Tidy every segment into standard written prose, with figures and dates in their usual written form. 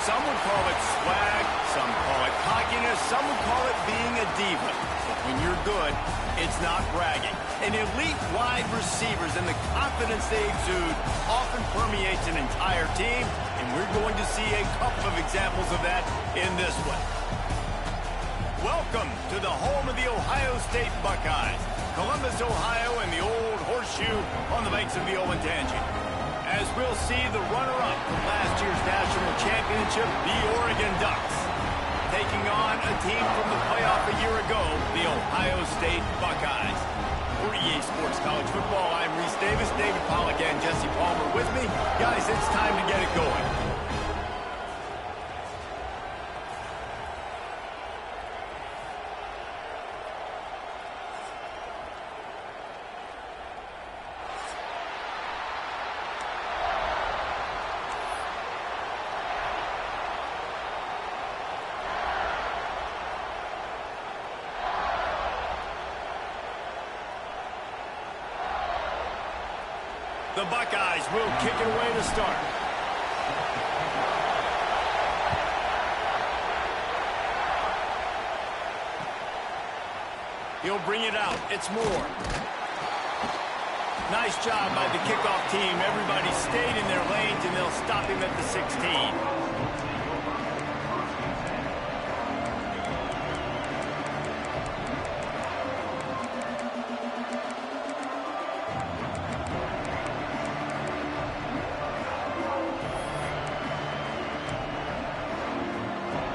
Some would call it swag, some call it cockiness, some would call it being a diva. But when you're good, it's not bragging. And elite wide receivers and the confidence they exude often permeates an entire team, and we're going to see a couple of examples of that in this one. Welcome to the home of the Ohio State Buckeyes, Columbus, Ohio, and the old horseshoe on the banks of the Olentangy. As we'll see the runner-up from last year's national championship, the Oregon Ducks, taking on a team from the playoff a year ago, the Ohio State Buckeyes. For EA Sports College Football, I'm Reese Davis, David Pollack, and Jesse Palmer with me. Guys, it's time to get it going. The Buckeyes will kick it away to start. He'll bring it out. It's Moore. Nice job by the kickoff team. Everybody stayed in their lanes, and they'll stop him at the 16.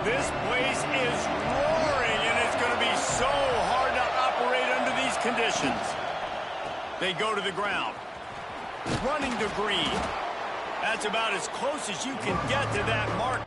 This place is roaring, and it's going to be so hard to operate under these conditions. They go to the ground. Running to Green. That's about as close as you can get to that mark.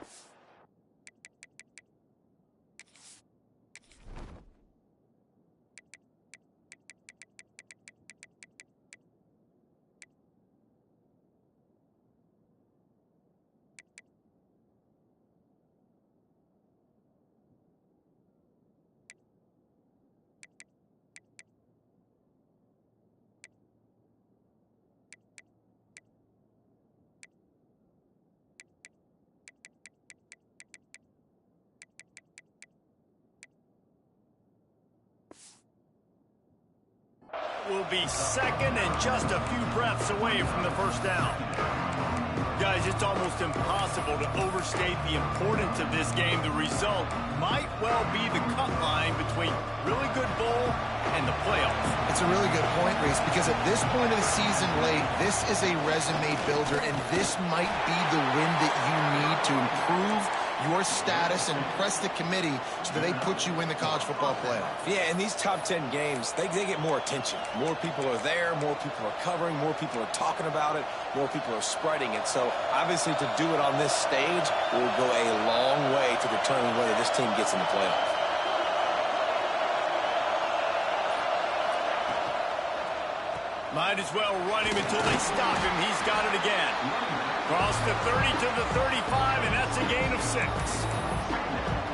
Will be second and just a few breaths away from the first down. Guys, it's almost impossible to overstate the importance of this game. The result might well be the cut line between really good bowl and the playoffs. It's a really good point, Reese, because at this point of the season late, this is a resume builder, and this might be the win that you need to improve your status and impress the committee so that they put you in the college football playoff. Yeah, in these top 10 games, they get more attention. More people are there, more people are covering, more people are talking about it, more people are spreading it. So, obviously, to do it on this stage will go a long way to determine whether this team gets in the playoff. Might as well run him until they stop him. He's got it again. Cross the 30 to the 35, and that's a gain of 6.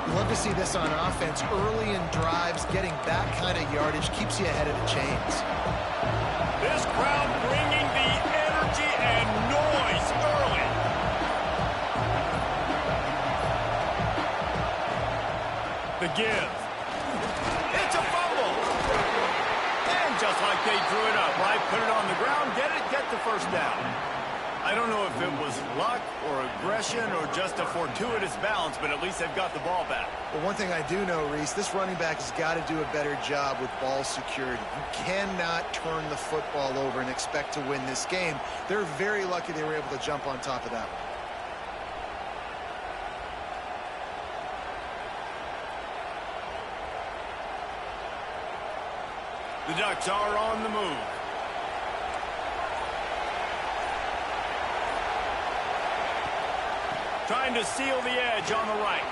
You love to see this on offense. Early in drives, getting that kind of yardage keeps you ahead of the chains. This crowd bringing the energy and noise early. The give. It's a fumble. And just like they drew it up, right? Put it on the ground, get the first down. I don't know if it was luck or aggression or just a fortuitous bounce, but at least they've got the ball back. Well, one thing I do know, Reese, this running back has got to do a better job with ball security. You cannot turn the football over and expect to win this game. They're very lucky they were able to jump on top of that one. The Ducks are on the move. Trying to seal the edge on the right.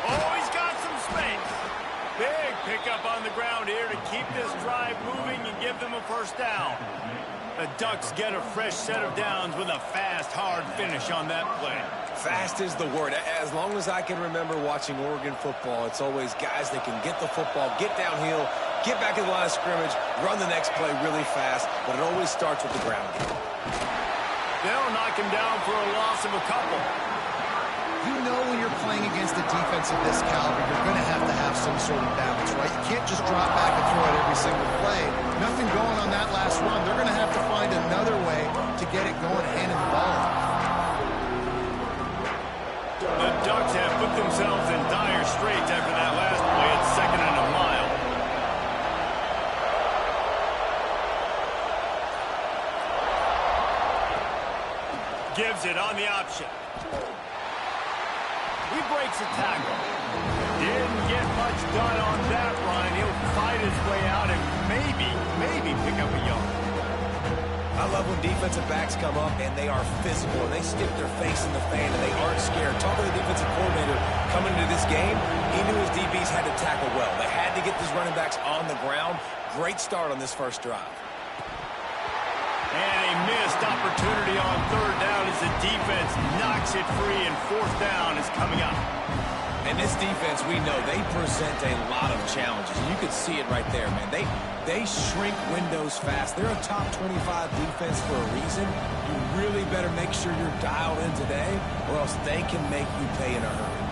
Oh, he's got some space. Big pickup on the ground here to keep this drive moving and give them a first down. The Ducks get a fresh set of downs with a fast, hard finish on that play. Fast is the word. As long as I can remember watching Oregon football, it's always guys that can get the football, get downhill, get back in the line of scrimmage, run the next play really fast, but it always starts with the ground. They'll knock him down for a loss of a couple. You know when you're playing against a defense of this caliber, you're going to have some sort of balance, right? You can't just drop back and throw it every single play. Nothing going on that last run. They're going to have to find another way to get it going handing the ball off. The Ducks have put themselves in dire straits after that last play at 2nd and a mile. Gives it on the option. He breaks a tackle. Didn't get much done on that run. He'll fight his way out and maybe pick up a yard. I love when defensive backs come up and they are physical and they stick their face in the fan and they aren't scared. Talk to the defensive coordinator coming into this game. He knew his DBs had to tackle well. They had to get these running backs on the ground. Great start on this first drive. And a missed opportunity on 3rd down as the defense knocks it free, and 4th down is coming up. And this defense, we know, they present a lot of challenges. You can see it right there, man. They shrink windows fast. They're a top 25 defense for a reason. You really better make sure you're dialed in today, or else they can make you pay in a hurry.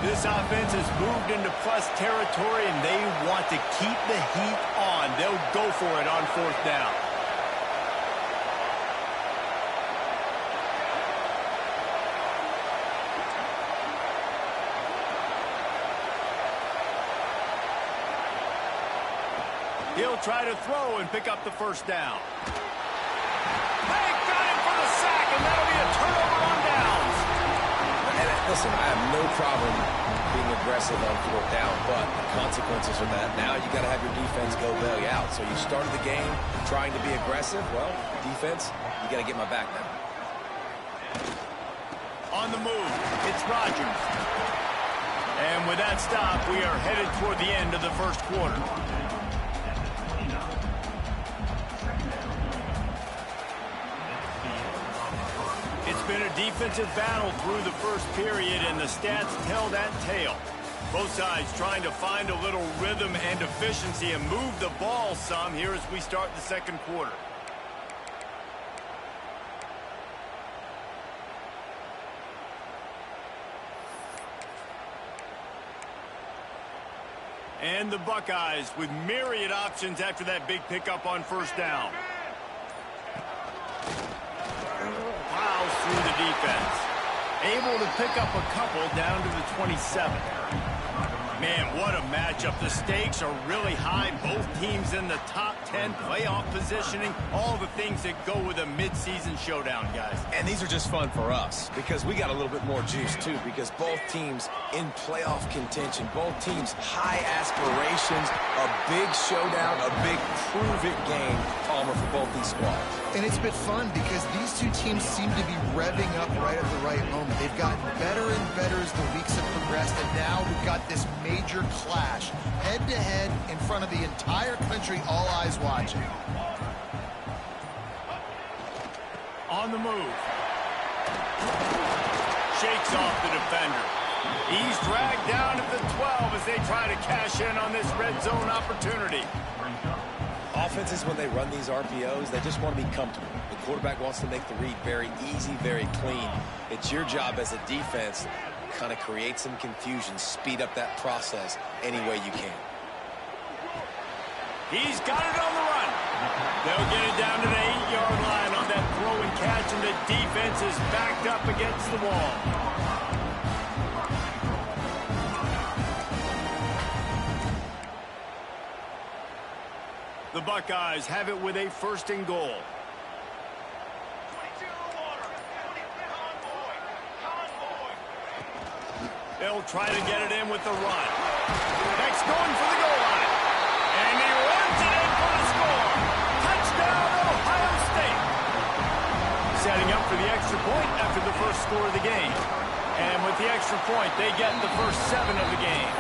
This offense has moved into plus territory, and they want to keep the heat on. They'll go for it on 4th down. He'll try to throw and pick up the 1st down. Hey, got him for the sack, and that'll be a turnover on downs. Listen, I have no problem being aggressive on 4th down, but the consequences of that, now you got to have your defense go bail you out. So you started the game trying to be aggressive. Well, defense, you got to get my back now. On the move, it's Rodgers. And with that stop, we are headed toward the end of the 1st quarter. It's been a defensive battle through the 1st period, and the stats tell that tale. Both sides trying to find a little rhythm and efficiency and move the ball some here as we start the 2nd quarter. And the Buckeyes with myriad options after that big pickup on 1st down. Plows through the defense. Able to pick up a couple down to the 27. Man, what a matchup. The stakes are really high. Both teams in the top 10 playoff positioning. All the things that go with a midseason showdown, guys. And these are just fun for us because we got a little bit more juice, too, because both teams in playoff contention, both teams high aspirations, a big showdown, a big prove-it game, Palmer, for both these squads. And it's been fun because these two teams seem to be revving up right at the right moment. They've gotten better and better as the weeks have progressed, and now we've got this major clash, head-to-head in front of the entire country, all eyes watching. On the move. Shakes off the defender. He's dragged down to the 12 as they try to cash in on this red zone opportunity. Offenses, when they run these RPOs, they just want to be comfortable. The quarterback wants to make the read very easy, very clean. It's your job as a defense to kind of create some confusion, speed up that process any way you can. He's got it on the run. They'll get it down to the 8-yard line on that throw and catch, and the defense is backed up against the wall. The Buckeyes have it with a 1st and goal. They'll try to get it in with the run. Next going for the goal line. And he runs it in for the score. Touchdown, Ohio State. Setting up for the extra point after the first score of the game. And with the extra point, they get the first 7 of the game.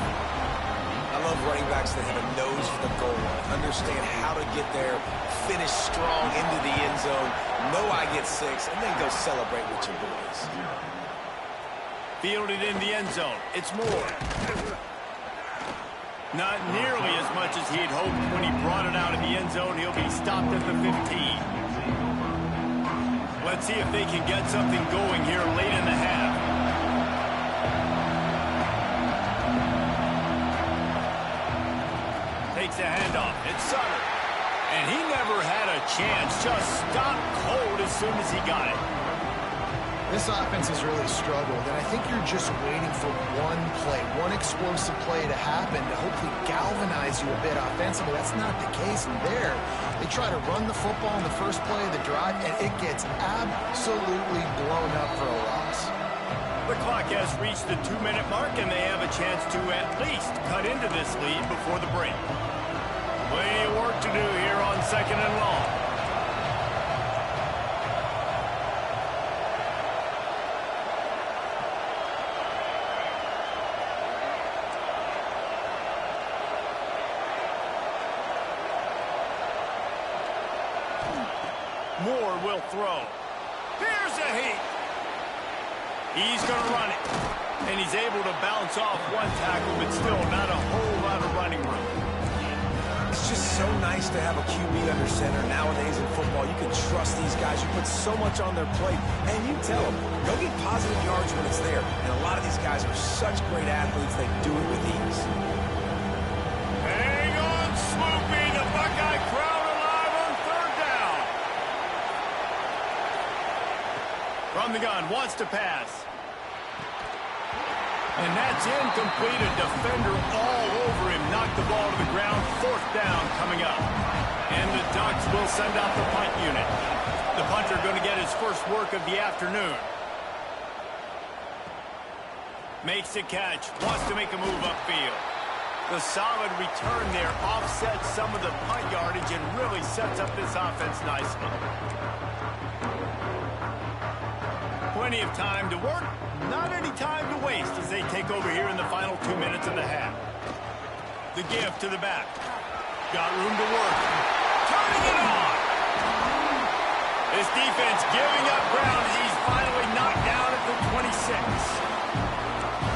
I love running backs that have a nose for the goal line, understand how to get there, finish strong into the end zone, know I get 6, and then go celebrate with your boys. Fielded in the end zone. It's Moore. Not nearly as much as he had hoped when he brought it out of the end zone. He'll be stopped at the 15. Let's see if they can get something going here late in the half. Takes a handoff. It's Sutter. And he never had a chance. Just stopped cold as soon as he got it. This offense has really struggled, and I think you're just waiting for one play, one explosive play to happen to hopefully galvanize you a bit offensively. That's not the case in there. They try to run the football in the first play of the drive, and it gets absolutely blown up for a loss. The clock has reached the 2-minute mark, and they have a chance to at least cut into this lead before the break. Plenty of work to do here on 2nd and long. Moore will throw. Here's a heat. He's going to run it. And he's able to bounce off one tackle, but still not a whole lot of running room. It's just so nice to have a QB under center. Nowadays in football, you can trust these guys. You put so much on their plate, and you tell them, go get positive yards when it's there. And a lot of these guys are such great athletes, they do it with ease. Hang on, Swoopy. The Buckeye crowd alive on 3rd down. From the gun, wants to pass. And that's incomplete. A defender all over him. Knocked the ball to the ground. 4th down coming up. And the Ducks will send out the punt unit. The punter going to get his first work of the afternoon. Makes a catch. Wants to make a move upfield. The solid return there offsets some of the punt yardage and really sets up this offense nicely. Plenty of time to work. Not any time to waste as they take over here in the final 2 minutes of the half. The give to the back. Got room to work. Turning it on. This defense giving up ground as he's finally knocked down at the 26.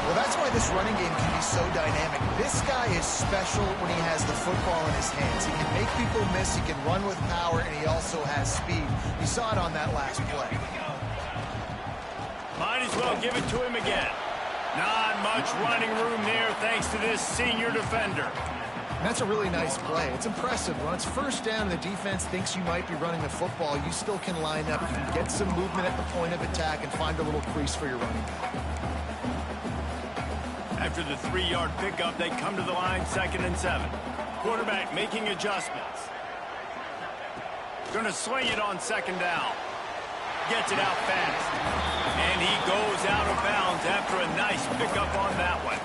Well, that's why this running game can be so dynamic. This guy is special when he has the football in his hands. He can make people miss, he can run with power, and he also has speed. You saw it on that last play. Might as well give it to him again. Not much running room there thanks to this senior defender. And that's a really nice play. It's impressive. When it's 1st down and the defense thinks you might be running the football, you still can line up. You can get some movement at the point of attack and find a little crease for your running back. After the 3-yard pickup, they come to the line 2nd and 7. Quarterback making adjustments. Going to swing it on 2nd down. Gets it out fast. And he goes out of bounds after a nice pickup on that one.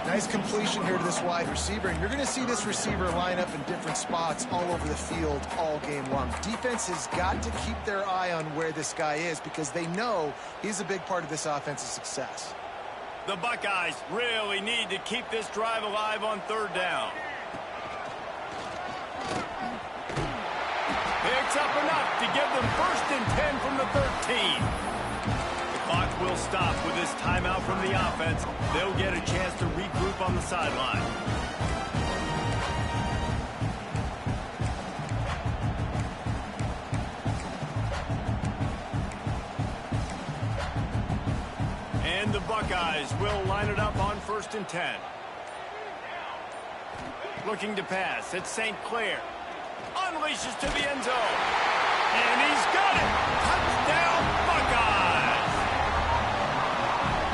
Nice completion here to this wide receiver. And you're going to see this receiver line up in different spots all over the field all game long. Defense has got to keep their eye on where this guy is because they know he's a big part of this offense's success. The Buckeyes really need to keep this drive alive on 3rd down. Picks up enough to give them 1st and 10 from the 13. The clock will stop with this timeout from the offense. They'll get a chance to regroup on the sideline. And the Buckeyes will line it up on 1st and 10. Looking to pass. It's St. Clair. Unleashes to the end zone. And he's got it. Touchdown, Buckeyes.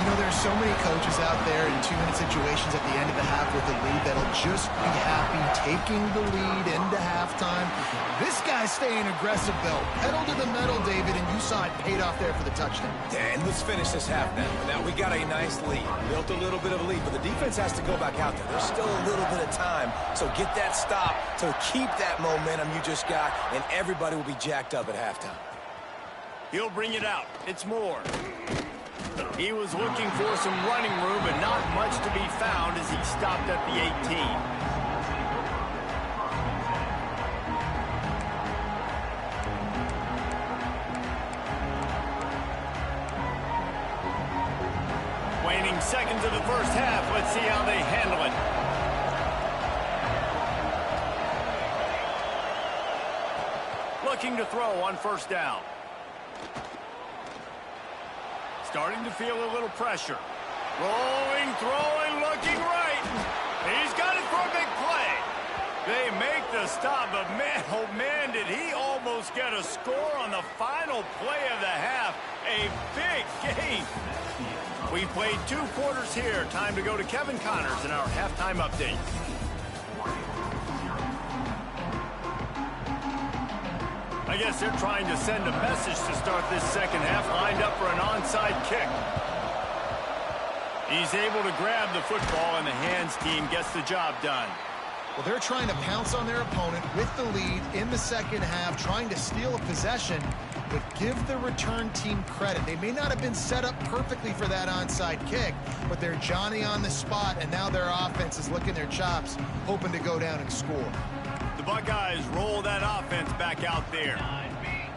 You know, there's so many coaches out there in 2-minute situations at the end of the half with the lead that'll just be happy taking the lead into halftime. This guy's staying aggressive, though. Pedal to the metal, David, and you saw it paid off there for the touchdown. And let's finish this half now. Now, we got a nice lead. Built a little bit of a lead, but the defense has to go back out there. There's still a little bit of time, so get that stop to keep that momentum you just got, and everybody will be jacked up at halftime. He'll bring it out. It's Moore. He was looking for some running room, but not much to be found as he stopped at the 18. Waning seconds of the first half. Let's see how they handle it. Looking to throw on first down. Starting to feel a little pressure. Rolling, throwing, looking right. He's got it for a big play. They make the stop, but man, oh man, did he almost get a score on the final play of the half. A big game. We've played 2 quarters here. Time to go to Kevin Connors in our halftime update. I guess they're trying to send a message to start this second half, lined up for an onside kick. He's able to grab the football, and the hands team gets the job done. Well, they're trying to pounce on their opponent with the lead in the second half, trying to steal a possession, but give the return team credit. They may not have been set up perfectly for that onside kick, but they're Johnny on the spot, and now their offense is licking their chops, hoping to go down and score. The Buckeyes roll that offense back out there.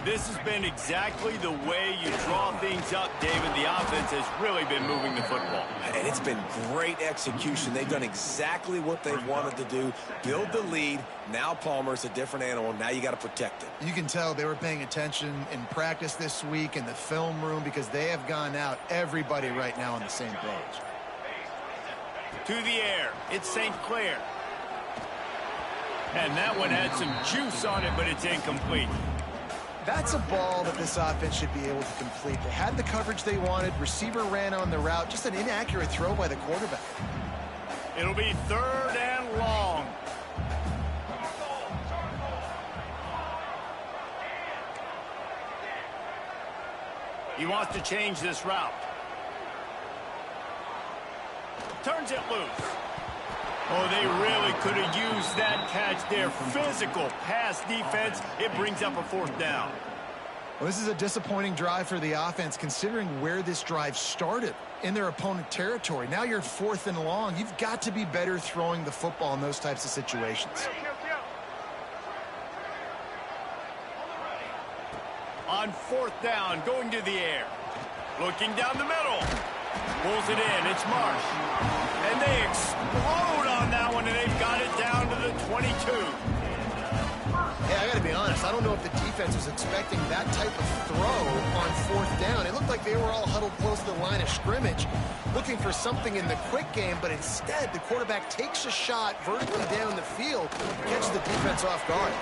This has been exactly the way you draw things up, David. The offense has really been moving the football. And it's been great execution. They've done exactly what they've wanted to do. Build the lead. Now Palmer's a different animal. Now you got to protect it. You can tell they were paying attention in practice this week in the film room because they have gone out, everybody right now on the same page. To the air. It's St. Clair. And that one had some juice on it, but it's incomplete. That's a ball that this offense should be able to complete. They had the coverage they wanted. Receiver ran on the route. Just an inaccurate throw by the quarterback. It'll be 3rd and long. He wants to change this route. Turns it loose. Oh, they really could have used that catch there. Physical pass defense. It brings up a 4th down. Well, this is a disappointing drive for the offense considering where this drive started in their opponent territory. Now you're 4th and long. You've got to be better throwing the football in those types of situations. On 4th down, going to the air. Looking down the middle. Pulls it in. It's Marsh. And they explode on that one, and they've got it down to the 22. Yeah, I got to be honest. I don't know if the defense was expecting that type of throw on 4th down. It looked like they were all huddled close to the line of scrimmage, looking for something in the quick game, but instead the quarterback takes a shot vertically down the field, catches the defense off guard.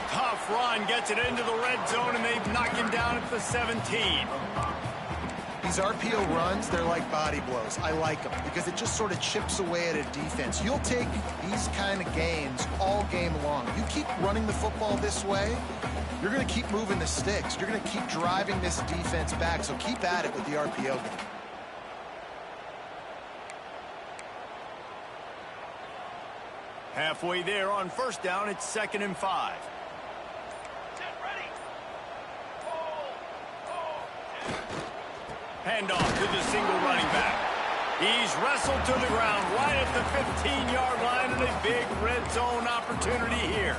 Tough run, gets it into the red zone, and they've knocked him down at the 17. These RPO runs, they're like body blows. I like them because it just sort of chips away at a defense. You'll take these kind of games all game long. You keep running the football this way, you're going to keep moving the sticks. You're going to keep driving this defense back, so keep at it with the RPO game. Halfway there on 1st down, it's 2nd and 5. Handoff to the single running back. He's wrestled to the ground right at the 15-yard line, and a big red zone opportunity here.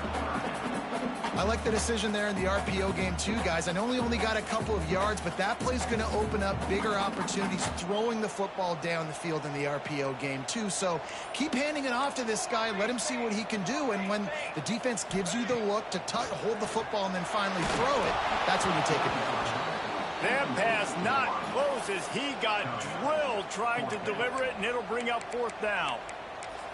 I like the decision there in the RPO game too, guys. I know he only got a couple of yards, but that play's going to open up bigger opportunities throwing the football down the field in the RPO game too. So keep handing it off to this guy. Let him see what he can do. And when the defense gives you the look to hold the football and then finally throw it, that's when you take advantage. That pass not close as he got drilled trying to deliver it, and it'll bring up 4th down.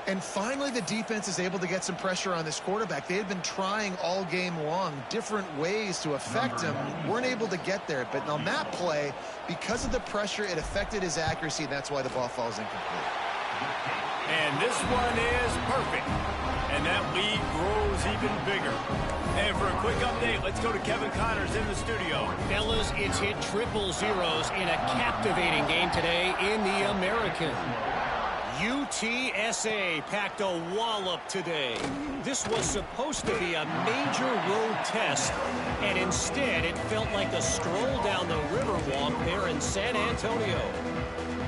And finally, the defense is able to get some pressure on this quarterback. They had been trying all game long different ways to affect him. Weren't able to get there. But on that play, because of the pressure, it affected his accuracy, and that's why the ball falls incomplete. And this one is perfect. And that lead grows even bigger. And for a quick update, let's go to Kevin Connors in the studio. Fellas, it's hit 000 in a captivating game today in the American. UTSA packed a wallop today. This was supposed to be a major road test, and instead it felt like a stroll down the Riverwalk there in San Antonio.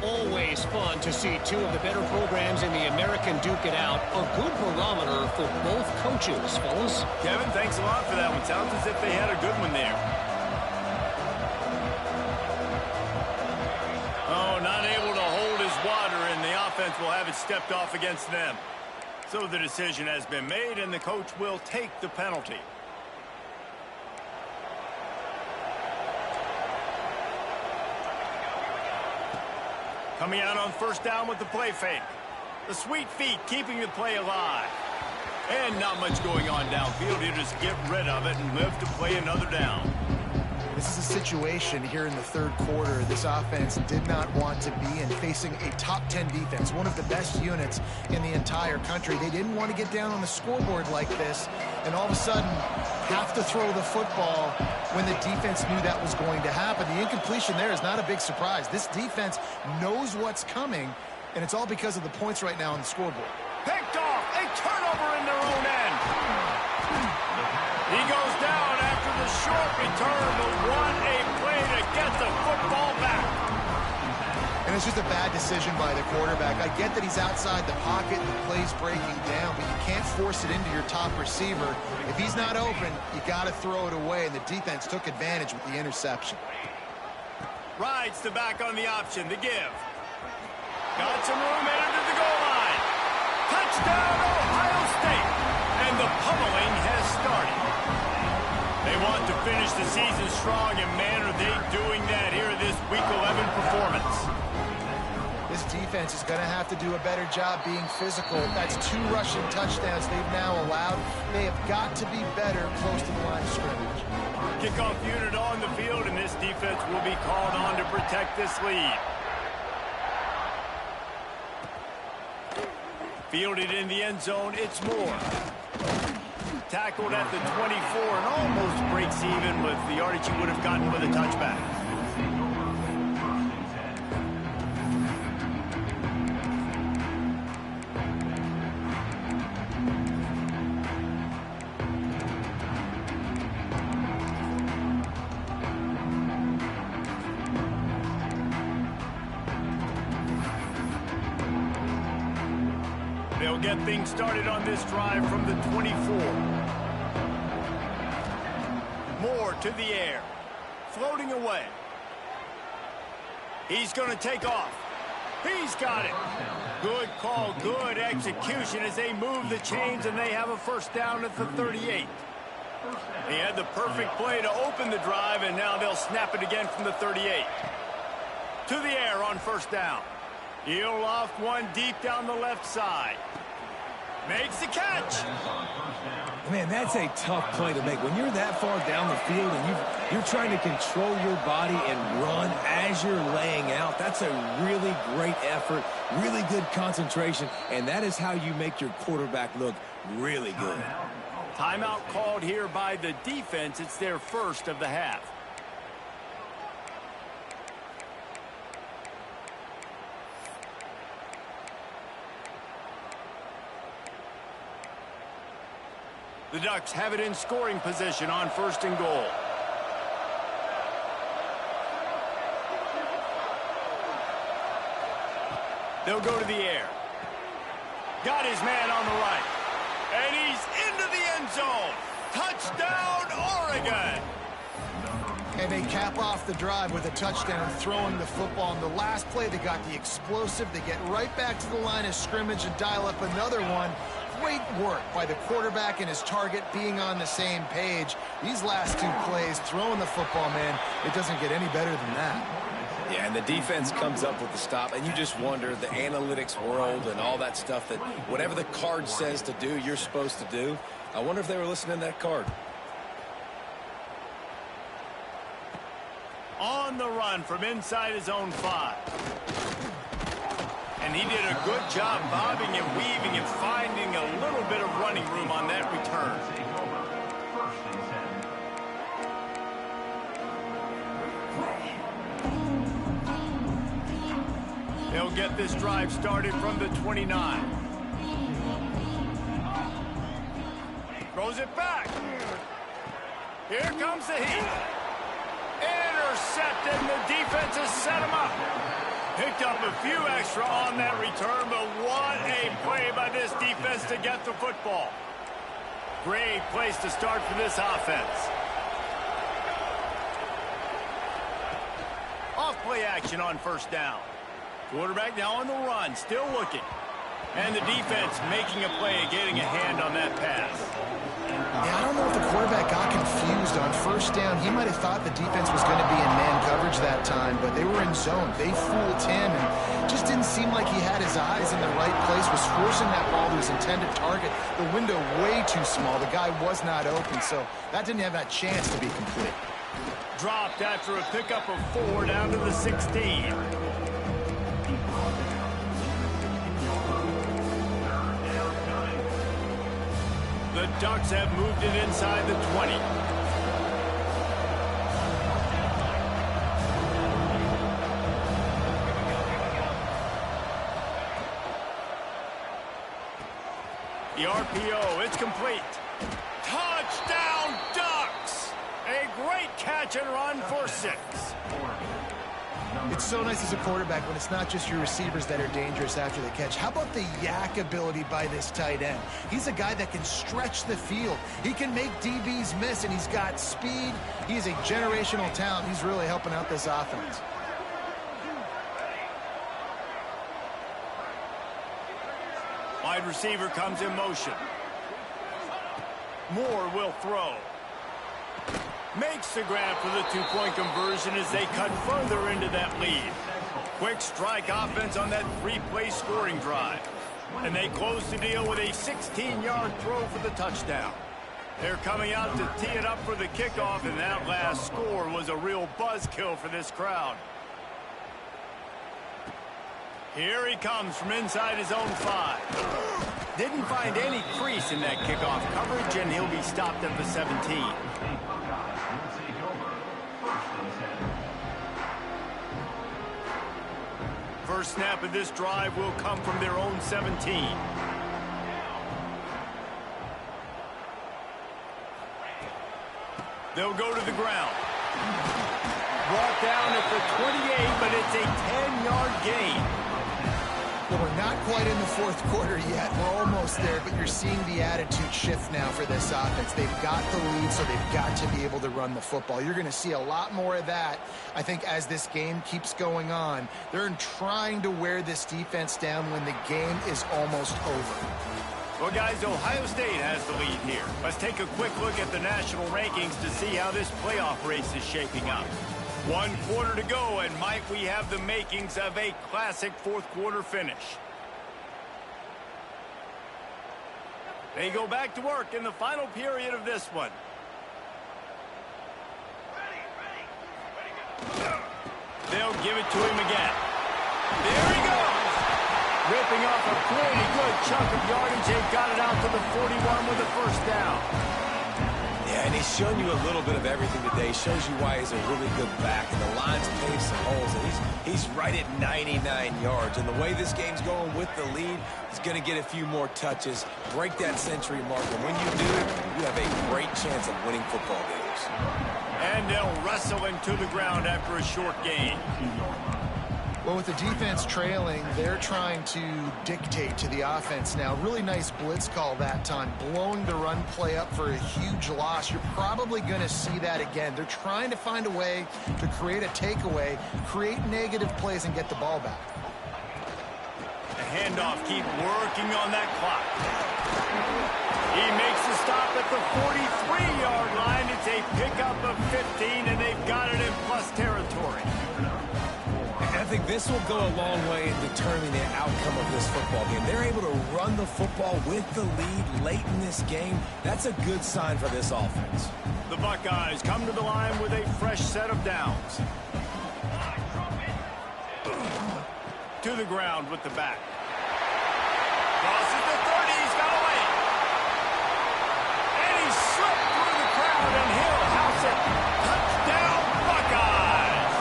Always always fun to see two of the better programs in the American duke it out. A good barometer for both coaches, fellas. Kevin, thanks a lot for that one. Sounds as if they had a good one there. Oh, not able to hold his water, and the offense will have it stepped off against them. So the decision has been made, and the coach will take the penalty. Coming out on first down with the play fake. The sweet feet keeping the play alive. And not much going on downfield. He'll just get rid of it and live to play another down. This is a situation here in the third quarter this offense did not want to be in, facing a top 10 defense, one of the best units in the entire country. They didn't want to get down on the scoreboard like this and all of a sudden have to throw the football when the defense knew that was going to happen. The incompletion there is not a big surprise. This defense knows what's coming, and it's all because of the points right now on the scoreboard. Picked off, a turnover in their own end. He goes down after the short return, but what a play to get the football back. And it's just a bad decision by the quarterback. I get that he's outside the pocket and the play's breaking down, but you can't force it into your top receiver. If he's not open, you got to throw it away, and the defense took advantage with the interception. Rides the back on the option, the give. Got some room headed to the goal line. Touchdown, Ohio State. And the pummeling has started. They want to finish the season strong, and man, are they doing that here in this Week 11 performance. This defense is going to have to do a better job being physical. That's 2 rushing touchdowns they've now allowed. They have got to be better close to the line of scrimmage. Kickoff unit on the field, and this defense will be called on to protect this lead. Fielded in the end zone, it's Moore. Tackled at the 24 and almost breaks even with the yardage he would have gotten with a touchback. They'll get things started on this drive from the 24. Moore to the air. Floating away. He's going to take off. He's got it. Good call, good execution as they move the chains, and they have a first down at the 38. He had the perfect play to open the drive, and now they'll snap it again from the 38. To the air on first down. He'll loft one deep down the left side. Makes the catch. Man, that's a tough play to make. When you're that far down the field and you're trying to control your body and run as you're laying out, that's a really great effort, really good concentration, and that is how you make your quarterback look really good. Timeout called here by the defense. It's their first of the half. The Ducks have it in scoring position on first and goal. They'll go to the air. Got his man on the right. And he's into the end zone. Touchdown, Oregon. And they cap off the drive with a touchdown, throwing the football. In the last play, they got the explosive. They get right back to the line of scrimmage and dial up another one. Great work by the quarterback and his target being on the same page. These last 2 plays, throwing the football, man, it doesn't get any better than that. Yeah, and the defense comes up with the stop, and you just wonder, the analytics world and all that stuff, that whatever the card says to do, you're supposed to do. I wonder if they were listening to that card. On the run from inside his own 5. And he did a good job bobbing and weaving and finding a little bit of running room on that return. They'll get this drive started from the 29. Throws it back. Here comes the heat. Intercepted, and the defense has set him up. Picked up a few extra on that return, but what a play by this defense to get the football. Great place to start for this offense. Off play action on first down. Quarterback now on the run, still looking. And the defense making a play, getting a hand on that pass. Yeah, I don't know if the quarterback got confused on first down. He might have thought the defense was going to be in man coverage that time, but they were in zone. They fooled him and just didn't seem like he had his eyes in the right place, was forcing that ball to his intended target. The window way too small. The guy was not open, so that didn't have that chance to be complete. Dropped after a pickup of 4 down to the 16. The Ducks have moved it inside the 20. The RPO, it's complete. Touchdown, Ducks! A great catch and run for 6. It's so nice as a quarterback when it's not just your receivers that are dangerous after the catch. How about the yak ability by this tight end? He's a guy that can stretch the field. He can make DBs miss, and he's got speed. He's a generational talent. He's really helping out this offense. Wide receiver comes in motion. Moore will throw. Makes the grab for the 2-point conversion as they cut further into that lead. Quick strike offense on that 3-play scoring drive. And they close the deal with a 16-yard throw for the touchdown. They're coming out to tee it up for the kickoff, and that last score was a real buzzkill for this crowd. Here he comes from inside his own 5. Didn't find any crease in that kickoff coverage, and he'll be stopped at the 17. First snap of this drive will come from their own 17. They'll go to the ground. Brought down at the 28, but it's a 10-yard gain. Well, we're not quite in the fourth quarter yet. We're almost there, but you're seeing the attitude shift now for this offense. They've got the lead, so they've got to be able to run the football. You're going to see a lot more of that, I think, as this game keeps going on. They're trying to wear this defense down when the game is almost over. Well, guys, Ohio State has the lead here. Let's take a quick look at the national rankings to see how this playoff race is shaping up. 1 quarter to go, and might we have the makings of a classic fourth-quarter finish. They go back to work in the final period of this one. They'll give it to him again. There he goes! Ripping off a pretty good chunk of yardage. They've got it out to the 41 with a first down. Yeah, and he's shown you a little bit of everything today. Shows you why he's a really good back, and the line's paved some holes, and he's right at 99 yards. And the way this game's going with the lead, he's going to get a few more touches, break that century mark, and when you do, you have a great chance of winning football games. And they'll wrestle him to the ground after a short gain. Well, with the defense trailing, they're trying to dictate to the offense now. Really nice blitz call that time, blowing the run play up for a huge loss. You're probably going to see that again. They're trying to find a way to create a takeaway, create negative plays, and get the ball back. The handoff, keep working on that clock. He makes the stop at the 43-yard line. It's a pickup of 15, and they've got it in plus territory. I think this will go a long way in determining the outcome of this football game. They're able to run the football with the lead late in this game. That's a good sign for this offense. The Buckeyes come to the line with a fresh set of downs. To the ground with the back. Crosses the 30, he's got away. And he slipped through the crowd, and he'll house it. Touchdown, Buckeyes!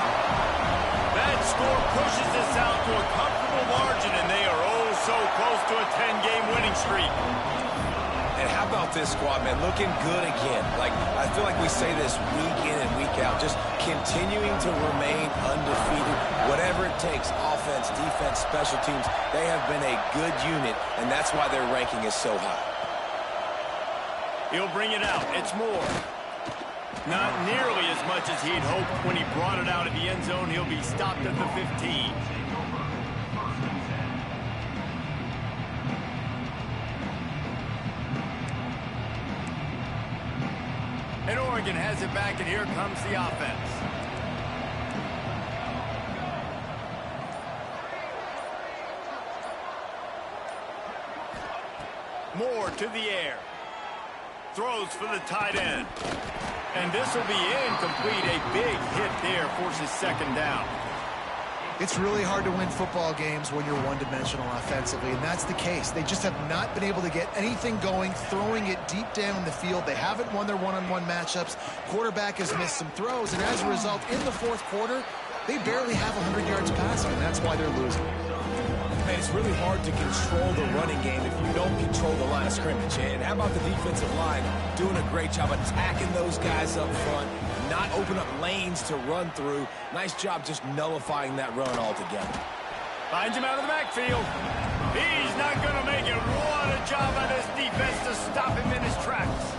That score pushes this out to a comfortable margin, and they are oh so close to a 10-game winning streak. And how about this squad, man? Looking good again. Like, I feel like we say this week in and week out, just continuing to remain undefeated. Whatever it takes, offense, defense, special teams, they have been a good unit, and that's why their ranking is so high. He'll bring it out. It's Moore. Not nearly as much as he'd hoped when he brought it out of the end zone. He'll be stopped at the 15. And Oregon has it back, and here comes the offense. Moore to the air. Throws for the tight end. And this will be incomplete. A big hit there forces second down. It's really hard to win football games when you're one-dimensional offensively, and that's the case. They just have not been able to get anything going, throwing it deep down the field. They haven't won their one-on-one matchups. Quarterback has missed some throws, and as a result, in the fourth quarter, they barely have 100 yards passing, and that's why they're losing. Man, it's really hard to control the running game if you don't control the line of scrimmage. And how about the defensive line doing a great job attacking those guys up front, not open up lanes to run through. Nice job just nullifying that run altogether. Finds him out of the backfield. He's not going to make it. What a job by this defense to stop him in his tracks.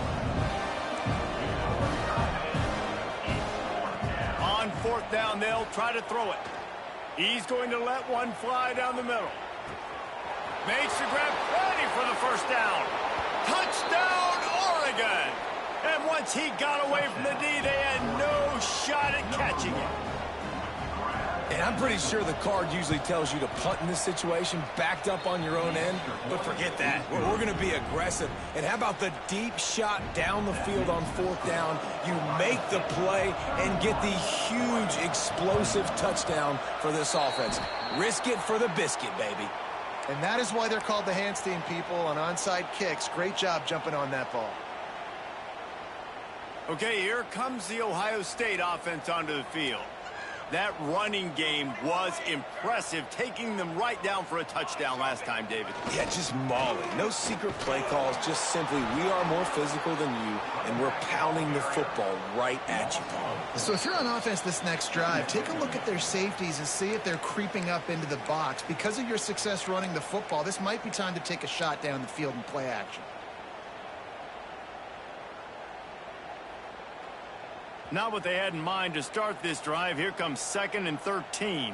On fourth down, they'll try to throw it. He's going to let one fly down the middle. Makes the grab, ready for the first down. Touchdown, Oregon! And once he got away from the D, they had no shot at catching it. And I'm pretty sure the card usually tells you to punt in this situation, backed up on your own end. But forget that. We're going to be aggressive. And how about the deep shot down the field on fourth down? You make the play and get the huge explosive touchdown for this offense. Risk it for the biscuit, baby. And that is why they're called the Handstein people on onside kicks. Great job jumping on that ball. Okay, here comes the Ohio State offense onto the field. That running game was impressive, taking them right down for a touchdown last time, David. Yeah, just mauling. No secret play calls, just simply we are more physical than you, and we're pounding the football right at you. So if you're on offense this next drive, take a look at their safeties and see if they're creeping up into the box. Because of your success running the football, this might be time to take a shot down the field and play action. Not what they had in mind to start this drive. Here comes 2nd and 13.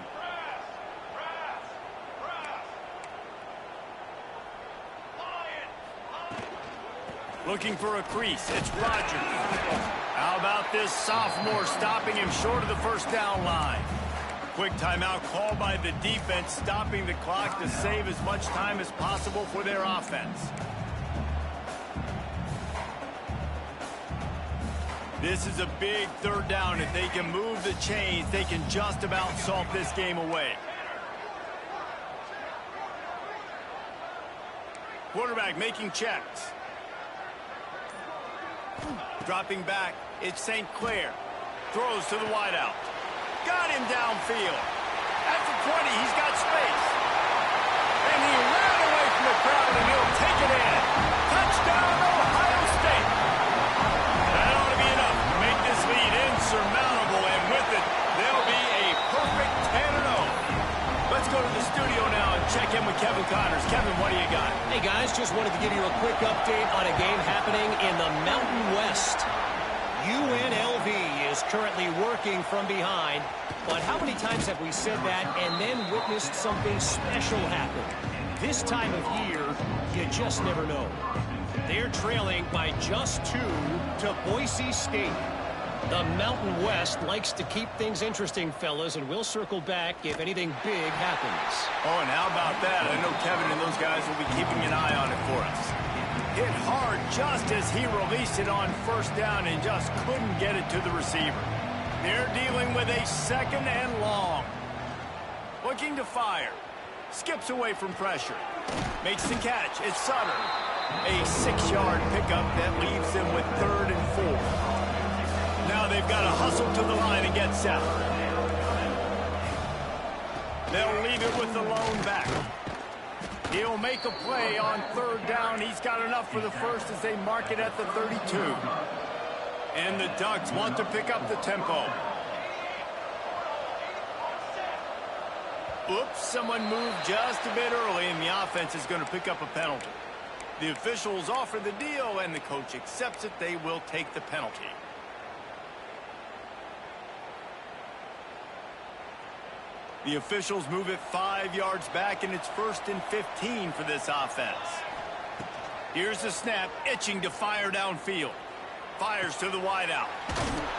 Looking for a crease. It's Rodgers. How about this sophomore stopping him short of the first down line? Quick timeout called by the defense, stopping the clock to save as much time as possible for their offense. This is a big third down. If they can move the chains, they can just about salt this game away. Quarterback making checks. Dropping back, it's St. Clair. Throws to the wideout. Got him downfield. At the 20, he's got space. And he ran away from the crowd, and he'll take it in. Touchdown, Ohio State. That ought to be enough to make this lead insurmountable, and with it, there'll be a perfect 10-0. Let's go to the studio now and check in with Kevin Connors. Kevin, what do you got? Hey, guys, just wanted to give you a quick update on a game happening in the Mountain West. UNLV is currently working from behind, but how many times have we said that and then witnessed something special happen? This time of year, you just never know. They're trailing by just 2 to Boise State. The Mountain West likes to keep things interesting, fellas, and we'll circle back if anything big happens. Oh, and how about that? I know Kevin and those guys will be keeping an eye on it for us. Hit hard just as he released it on first down and just couldn't get it to the receiver. They're dealing with a 2nd and long. Looking to fire. Skips away from pressure. Makes the catch. It's Sutter. A 6-yard pickup that leaves them with 3rd and 4. Now they've got to hustle to the line and get set. They'll leave it with the lone back. He'll make a play on third down. He's got enough for the first as they mark it at the 32. And the Ducks want to pick up the tempo. Oops, someone moved just a bit early, and the offense is going to pick up a penalty. The officials offer the deal, and the coach accepts it. They will take the penalty. The officials move it 5 yards back, and it's 1st and 15 for this offense. Here's the snap, itching to fire downfield. Fires to the wideout.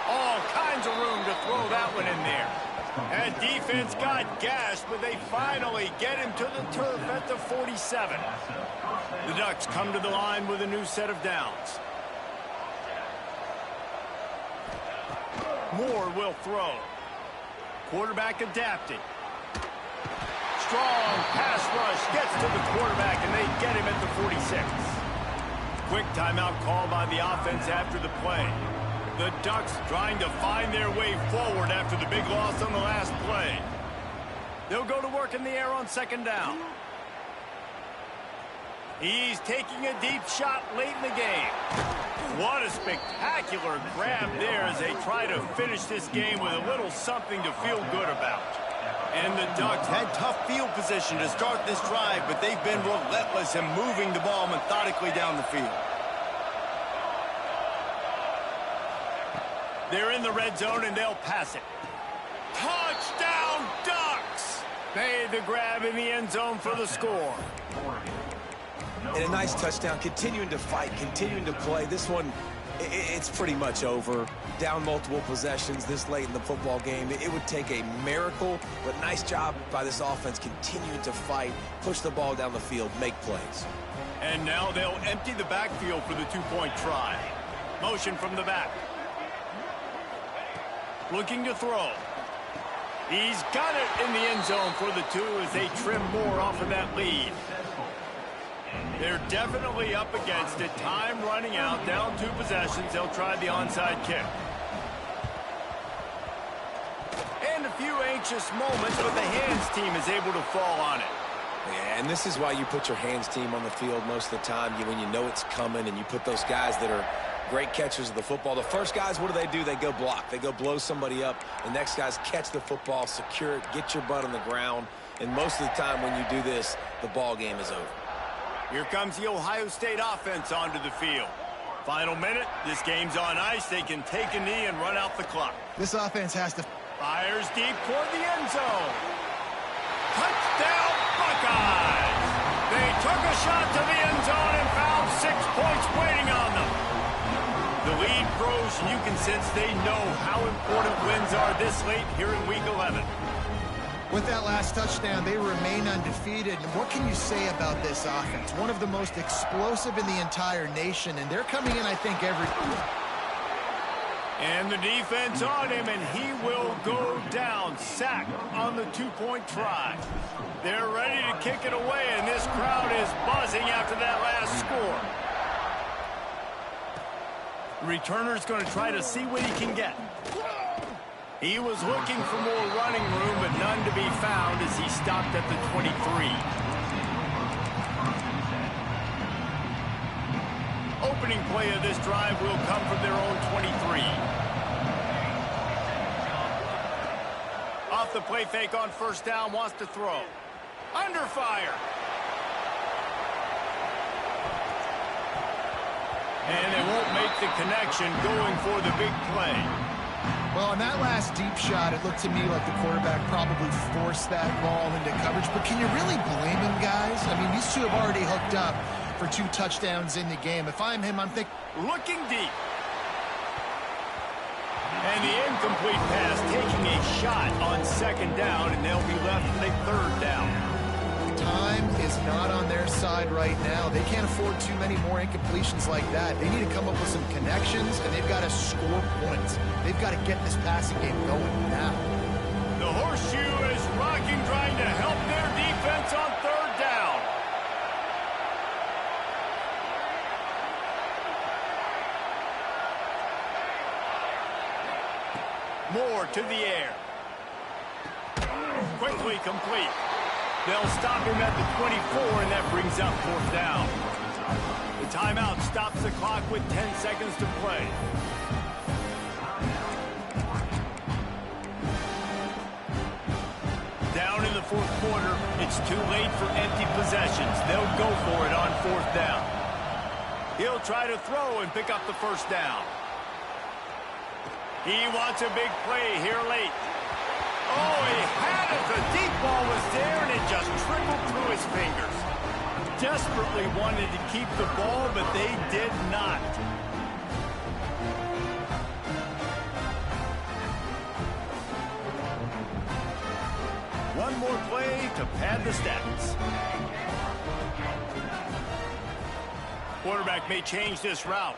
All kinds of room to throw that one in there. That defense got gashed, but they finally get him to the turf at the 47. The Ducks come to the line with a new set of downs. Moore will throw. Quarterback adapting. Strong pass rush gets to the quarterback, and they get him at the 46. Quick timeout called by the offense after the play. The Ducks trying to find their way forward after the big loss on the last play. They'll go to work in the air on 2nd down. He's taking a deep shot late in the game. What a spectacular grab there as they try to finish this game with a little something to feel good about. And the Ducks had tough field position to start this drive, but they've been relentless in moving the ball methodically down the field. They're in the red zone, and they'll pass it. Touchdown, Ducks! Made the grab in the end zone for the score. And a nice touchdown, continuing to fight, continuing to play. This one, it's pretty much over. Down multiple possessions this late in the football game. It would take a miracle, but nice job by this offense continuing to fight, push the ball down the field, make plays. And now they'll empty the backfield for the two-point try. Motion from the back. Looking to throw. He's got it in the end zone for the 2 as they trim Moore off of that lead. They're definitely up against it. Time running out, down 2 possessions. They'll try the onside kick. And a few anxious moments, but the hands team is able to fall on it. Yeah, and this is why you put your hands team on the field most of the time. When you know it's coming, and you put those guys that are great catchers of the football. The first guys, what do? They go block. They go blow somebody up. The next guys catch the football, secure it, get your butt on the ground. And most of the time when you do this, the ball game is over. Here comes the Ohio State offense onto the field. Final minute. This game's on ice. They can take a knee and run out the clock. This offense has to... Fires deep toward the end zone. Touchdown, Buckeyes! They took a shot to the end zone and found 6 points waiting on them. The lead grows, and you can sense they know how important wins are this late here in Week 11. With that last touchdown, they remain undefeated. And what can you say about this offense? One of the most explosive in the entire nation, and they're coming in, I think, every... And the defense on him, and he will go down. Sacked on the two-point try. They're ready to kick it away, and this crowd is buzzing after that last score. The returner's going to try to see what he can get. He was looking for more running room, but none to be found as he stopped at the 23. Opening play of this drive will come from their own 23. Off the play fake on first down, wants to throw. Under fire. And they won't make the connection going for the big play. Well, on that last deep shot, it looked to me like the quarterback probably forced that ball into coverage. But can you really blame him, guys? I mean, these two have already hooked up for 2 touchdowns in the game. If I'm him, I'm thinking... Looking deep. And the incomplete pass taking a shot on second down, and they'll be left with a third down. Time is not on their side right now. They can't afford too many more incompletions like that. They need to come up with some connections, and they've got to score points. They've got to get this passing game going now. The horseshoe is rocking, trying to help their defense on third down. Moore to the air. Quickly complete. They'll stop him at the 24, and that brings up fourth down. The timeout stops the clock with 10 seconds to play. Down in the fourth quarter, it's too late for empty possessions. They'll go for it on fourth down. He'll try to throw and pick up the first down. He wants a big play here late. Oh, he had it. The deep ball was there, and it just trickled through his fingers. Desperately wanted to keep the ball, but they did not. One more play to pad the stats. Quarterback may change this route.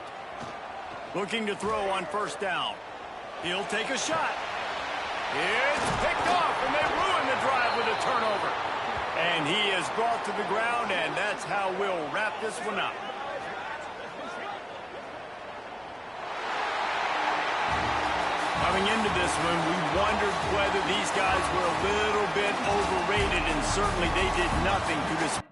Looking to throw on first down. He'll take a shot. It's picked off, and they ruin the drive with a turnover. And he is brought to the ground, and that's how we'll wrap this one up. Coming into this one, we wondered whether these guys were a little bit overrated, and certainly they did nothing to display.